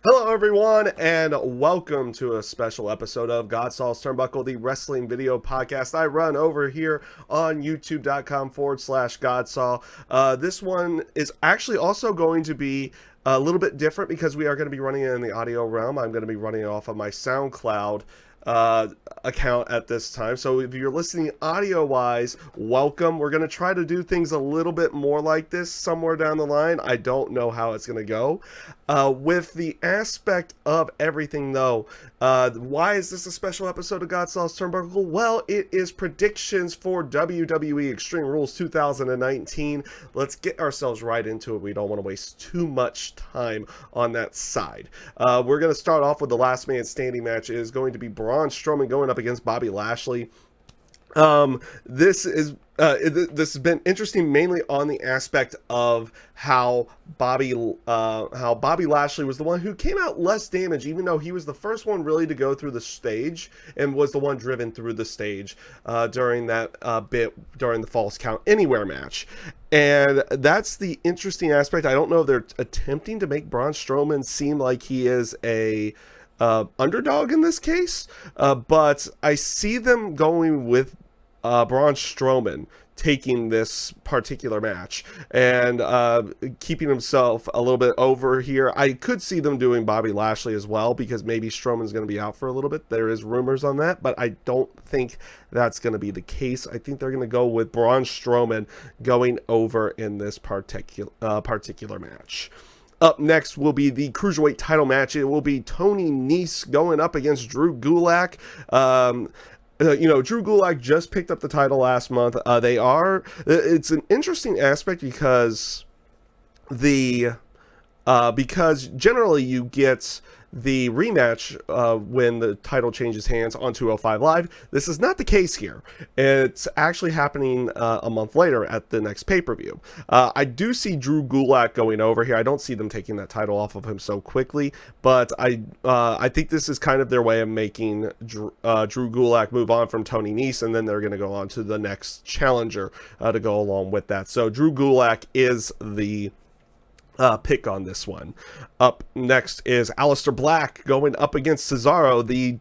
Hello everyone, and welcome to a special episode of GodSaw's Turnbuckle, the wrestling video podcast I run over here on youtube.com/GodSaw. This one is actually also going to be a little bit different because we are going to be running it in the audio realm. I'm going to be running it off of my SoundCloud account at this time. So if you're listening audio wise, welcome. We're going to try to do things a little bit more like this somewhere down the line. I don't know how it's going to go. With the aspect of everything though, why is this a special episode of GodSaw's Turnbuckle? Well, it is predictions for WWE Extreme Rules 2019. Let's get ourselves right into it. We don't want to waste too much time on that side. We're going to start off with the last man standing match. It is going to be Braun Strowman going up against Bobby Lashley. This has been interesting mainly on the aspect of how Bobby Lashley was the one who came out less damaged, even though he was the first one really to go through the stage and was the one driven through the stage during that bit during the Falls Count Anywhere match. And that's the interesting aspect. I don't know if they're attempting to make Braun Strowman seem like he is a underdog in this case, but I see them going with Braun Strowman taking this particular match and keeping himself a little bit over here. I could see them doing Bobby Lashley as well, because maybe Strowman's going to be out for a little bit. There is rumors on that, but I don't think that's going to be the case. I think they're going to go with Braun Strowman going over in this particular match. Up next will be the Cruiserweight title match. It will be Tony Nese going up against Drew Gulak. Drew Gulak just picked up the title last month. It's an interesting aspect because because generally you get the rematch when the title changes hands on 205 Live. This is not the case here. It's actually happening a month later at the next pay-per-view. I do see Drew Gulak going over here. I don't see them taking that title off of him so quickly, but I think this is kind of their way of making Drew Gulak move on from Tony Nese, and then they're going to go on to the next challenger to go along with that. So Drew Gulak is the pick on this one. Up next is Aleister Black going up against Cesaro, the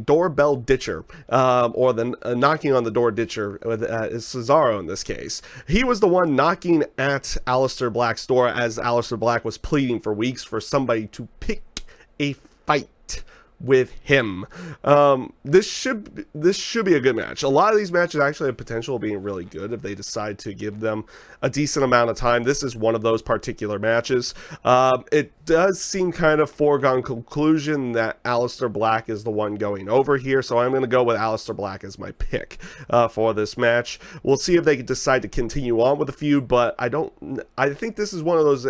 doorbell ditcher, or the knocking on the door ditcher, is Cesaro in this case. He was the one knocking at Aleister Black's door as Aleister Black was pleading for weeks for somebody to pick a fight with him. This should be a good match. A lot of these matches actually have potential of being really good if they decide to give them a decent amount of time. This is one of those particular matches. It does seem kind of foregone conclusion that Aleister Black is the one going over here, so I'm going to go with Aleister Black as my pick for this match. We'll see if they can decide to continue on with the feud, but I think this is one of those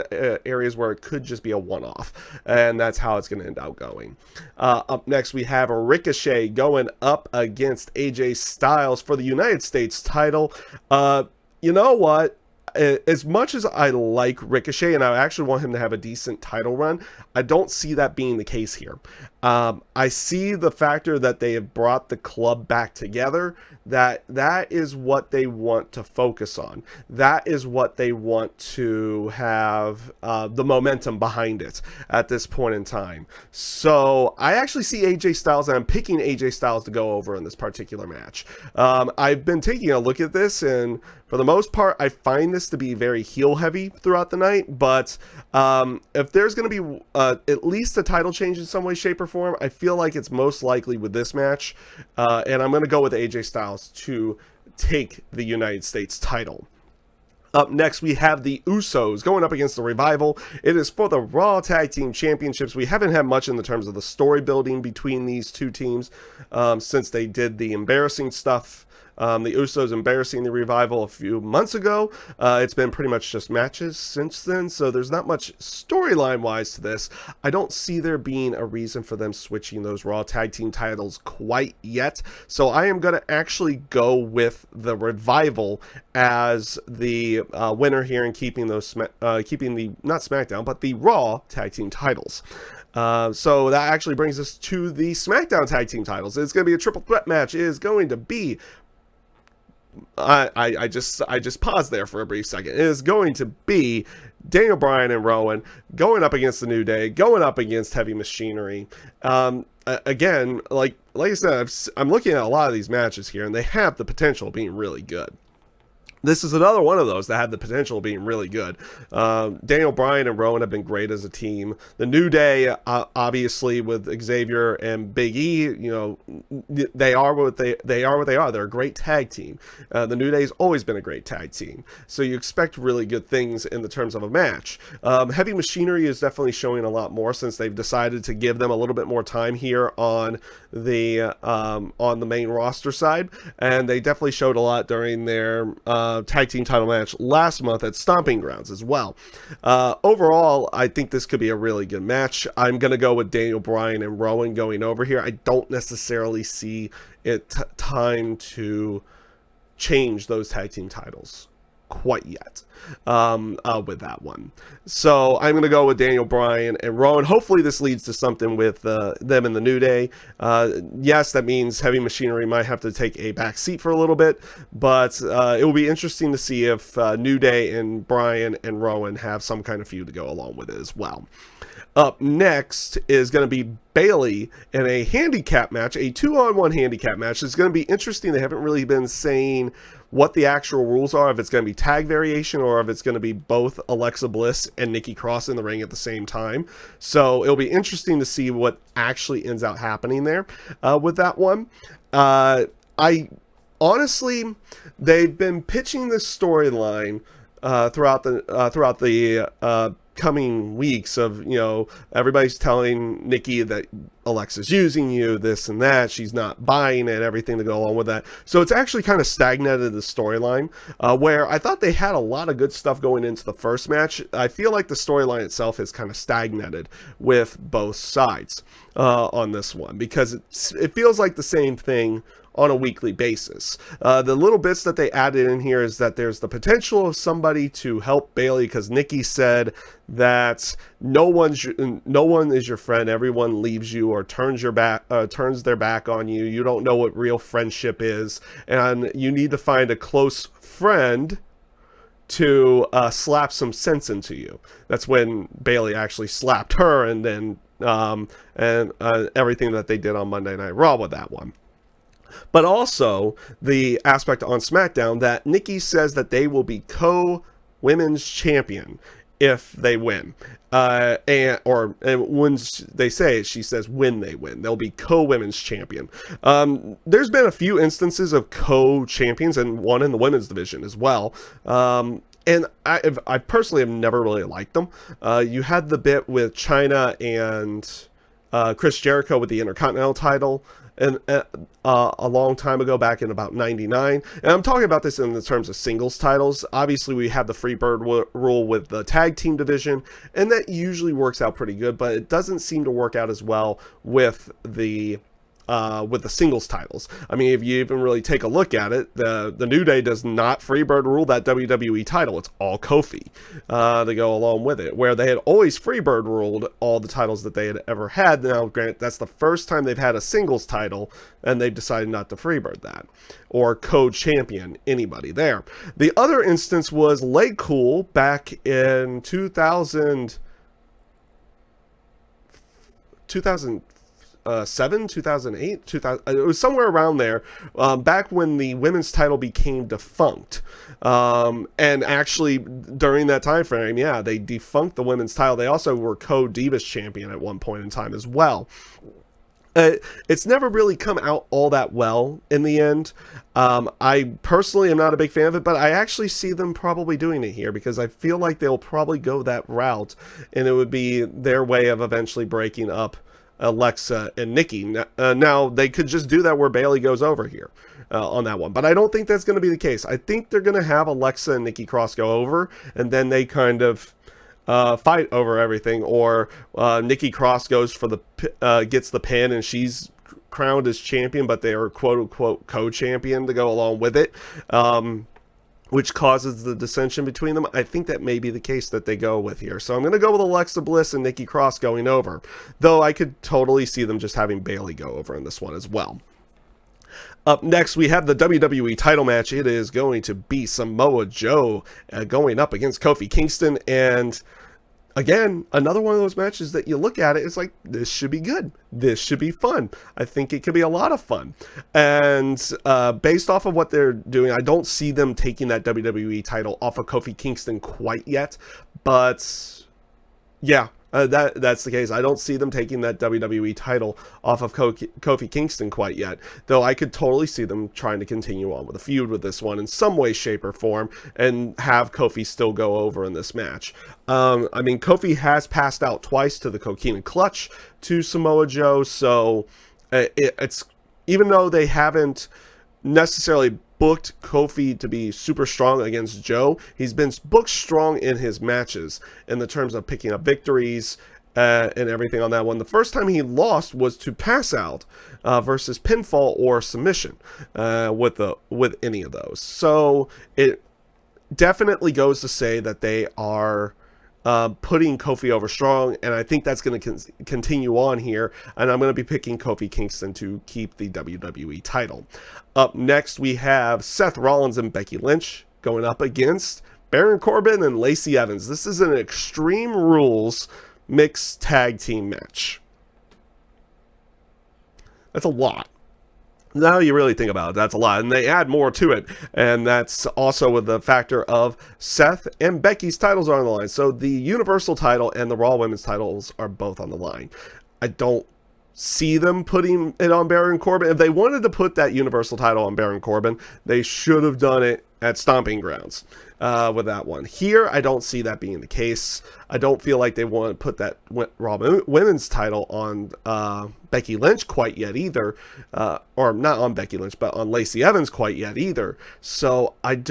areas where it could just be a one-off, and that's how it's going to end up going. Up next, we have Ricochet going up against AJ Styles for the United States title. You know what? As much as I like Ricochet and I actually want him to have a decent title run, I don't see that being the case here. I see the factor that they have brought the club back together, that is what they want to focus on. That is what they want to have the momentum behind it at this point in time. So I actually see AJ Styles, and I'm picking AJ Styles to go over in this particular match. I've been taking a look at this, and for the most part, I find this to be very heel heavy throughout the night, but if there's going to be at least a title change in some way, shape, or form, I feel like it's most likely with this match, and I'm going to go with AJ Styles to take the United States title. Up next, we have the Usos going up against the Revival. It is for the Raw Tag Team Championships. We haven't had much in the terms of the story building between these two teams since they did the embarrassing stuff. The Usos embarrassing the Revival a few months ago. It's been pretty much just matches since then, so there's not much storyline wise to this. I don't see there being a reason for them switching those Raw Tag Team titles quite yet, so I am going to actually go with the Revival as the winner here and keeping those keeping the, not SmackDown, but the Raw Tag Team titles. So that actually brings us to the SmackDown Tag Team titles. It's going to be a triple threat match. It is going to be I just paused there for a brief second. It is going to be Daniel Bryan and Rowan going up against the New Day, going up against Heavy Machinery. Again, like I said, I'm looking at a lot of these matches here, and they have the potential of being really good. This is another one of those that had the potential of being really good. Daniel Bryan and Rowan have been great as a team. The New Day, obviously, with Xavier and Big E, you know, they are what they are. They're a great tag team. The New Day's always been a great tag team, so you expect really good things in the terms of a match. Heavy Machinery is definitely showing a lot more since they've decided to give them a little bit more time here on the main roster side, and they definitely showed a lot during their tag team title match last month at Stomping Grounds as well. Overall, I think this could be a really good match. I'm going to go with Daniel Bryan and Rowan going over here. I don't necessarily see it time to change those tag team titles quite yet with that one. So I'm going to go with Daniel Bryan and Rowan. Hopefully this leads to something with them in the New Day. Yes, that means Heavy Machinery might have to take a back seat for a little bit, but it will be interesting to see if New Day and Bryan and Rowan have some kind of feud to go along with it as well. Up next is going to be Bayley in a handicap match, a 2-on-1 handicap match. It's going to be interesting. They haven't really been saying what the actual rules are, if it's going to be tag variation or if it's going to be both Alexa Bliss and Nikki Cross in the ring at the same time. So it'll be interesting to see what actually ends up happening there with that one. Honestly, they've been pitching this storyline throughout the coming weeks of, you know, everybody's telling Nikki that Alexa's using you, this and that, she's not buying it, everything to go along with that. So it's actually kind of stagnated the storyline, where I thought they had a lot of good stuff going into the first match. I feel like the storyline itself is kind of stagnated with both sides on this one, because it feels like the same thing on a weekly basis. The little bits that they added in here is that there's the potential of somebody to help Bayley, because Nikki said that no one is your friend, everyone leaves you or turns their back on you. You don't know what real friendship is, and you need to find a close friend to slap some sense into you. That's when Bayley actually slapped her, and then everything that they did on Monday Night Raw with that one. But also the aspect on SmackDown that Nikki says that they will be co-women's champion if they win. And when they say it, she says when they win, they'll be co-women's champion. There's been a few instances of co-champions, and one in the women's division as well. And I personally have never really liked them. You had the bit with Chyna and Chris Jericho with the Intercontinental title, and a long time ago, back in about 99. And I'm talking about this in the terms of singles titles. Obviously, we have the Freebird rule with the tag team division, and that usually works out pretty good, but it doesn't seem to work out as well with the singles titles. I mean, if you even really take a look at it, the New Day does not Freebird rule that WWE title. It's all Kofi to go along with it, where they had always Freebird ruled all the titles that they had ever had. Now, granted, that's the first time they've had a singles title, and they've decided not to Freebird that, or co-champion anybody there. The other instance was Leg Cool back in 2007, 2008, 2000, it was somewhere around there, back when the women's title became defunct. And actually during that time frame, yeah, they defunct the women's title. They also were co-Divas champion at one point in time as well. It's never really come out all that well in the end. I personally am not a big fan of it, but I actually see them probably doing it here, because I feel like they'll probably go that route, and it would be their way of eventually breaking up Alexa and Nikki. Now, they could just do that where Bayley goes over here on that one, but I don't think that's going to be the case. I think they're going to have Alexa and Nikki Cross go over, and then they kind of fight over everything, or Nikki Cross goes for gets the pin, and she's crowned as champion, but they are quote-unquote co-champion to go along with it, which causes the dissension between them. I think that may be the case that they go with here. So I'm going to go with Alexa Bliss and Nikki Cross going over, though I could totally see them just having Bayley go over in this one as well. Up next, we have the WWE title match. It is going to be Samoa Joe going up against Kofi Kingston. And again, another one of those matches that you look at it, it's like, this should be good. This should be fun. I think it could be a lot of fun. And based off of what they're doing, I don't see them taking that WWE title off of Kofi Kingston quite yet. But yeah, that's the case. I don't see them taking that WWE title off of Kofi Kingston quite yet, though I could totally see them trying to continue on with a feud with this one in some way, shape, or form, and have Kofi still go over in this match. I mean, Kofi has passed out twice to the Coquina Clutch to Samoa Joe, so it's, even though they haven't necessarily booked Kofi to be super strong against Joe, he's been booked strong in his matches in the terms of picking up victories and everything on that one. The first time he lost was to pass out versus pinfall or submission with any of those. So it definitely goes to say that they are putting Kofi over strong, and I think that's going to continue on here, and I'm going to be picking Kofi Kingston to keep the WWE title. Up next, we have Seth Rollins and Becky Lynch going up against Baron Corbin and Lacey Evans. This is an Extreme Rules mixed tag team match. That's a lot. Now you really think about it, that's a lot, and they add more to it, and that's also with the factor of Seth and Becky's titles are on the line. So the Universal title and the Raw Women's titles are both on the line. I don't see them putting it on Baron Corbin. If they wanted to put that Universal title on Baron Corbin, they should have done it at Stomping Grounds with that one. Here, I don't see that being the case. I don't feel like they want to put that Raw Women's title on Becky Lynch quite yet either, or not on Becky Lynch, but on Lacey Evans quite yet either. So I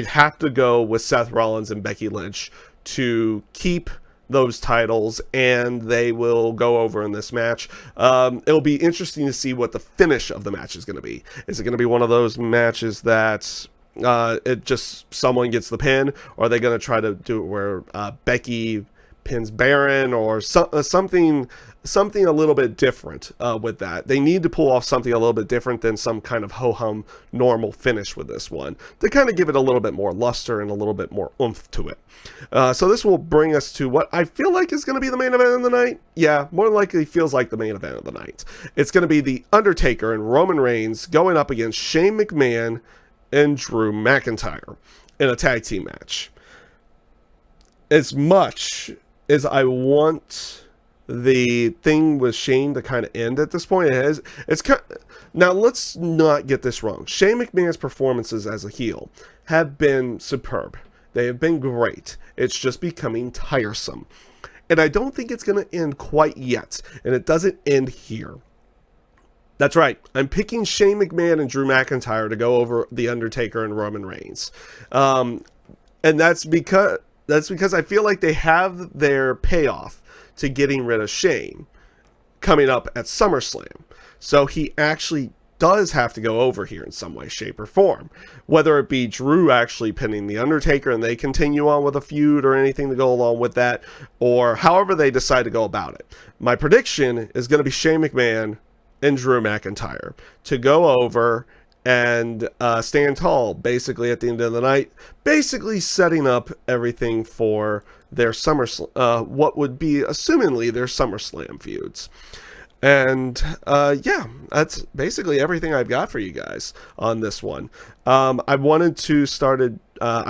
have to go with Seth Rollins and Becky Lynch to keep those titles, and they will go over in this match. It'll be interesting to see what the finish of the match is going to be. Is it going to be one of those matches that it just someone gets the pin, or are they going to try to do it where Becky pins Baron, or something a little bit different with that? They need to pull off something a little bit different than some kind of ho-hum normal finish with this one to kind of give it a little bit more luster and a little bit more oomph to it. So this will bring us to what I feel like is going to be the main event of the night. Yeah, more likely feels like the main event of the night. It's going to be The Undertaker and Roman Reigns going up against Shane McMahon and Drew McIntyre in a tag team match. As much as I want the thing with Shane to kind of end at this point, now let's not get this wrong. Shane McMahon's performances as a heel have been superb. They have been great. It's just becoming tiresome. And I don't think it's going to end quite yet. And it doesn't end here. That's right. I'm picking Shane McMahon and Drew McIntyre to go over The Undertaker and Roman Reigns. And that's because I feel like they have their payoff to getting rid of Shane coming up at SummerSlam. So he actually does have to go over here in some way, shape, or form. Whether it be Drew actually pinning The Undertaker and they continue on with a feud or anything to go along with that, or however they decide to go about it. My prediction is going to be Shane McMahon and Drew McIntyre to go over and stand tall basically at the end of the night, basically setting up everything for their what would be assumingly their SummerSlam feuds. And yeah, that's basically everything I've got for you guys on this one. I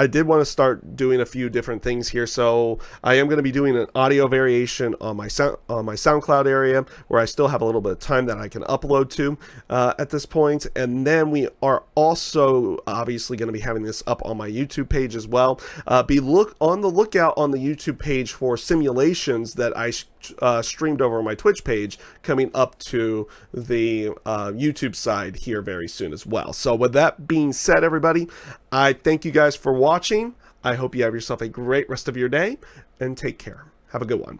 did want to start doing a few different things here, so I am going to be doing an audio variation on my SoundCloud area, where I still have a little bit of time that I can upload to at this point. And then we are also obviously going to be having this up on my YouTube page as well. Be on the lookout on the YouTube page for simulations that I streamed over on my Twitch page coming up to the YouTube side here very soon as well. So with that being said, everybody, I thank you guys for watching. I hope you have yourself a great rest of your day, and take care. Have a good one.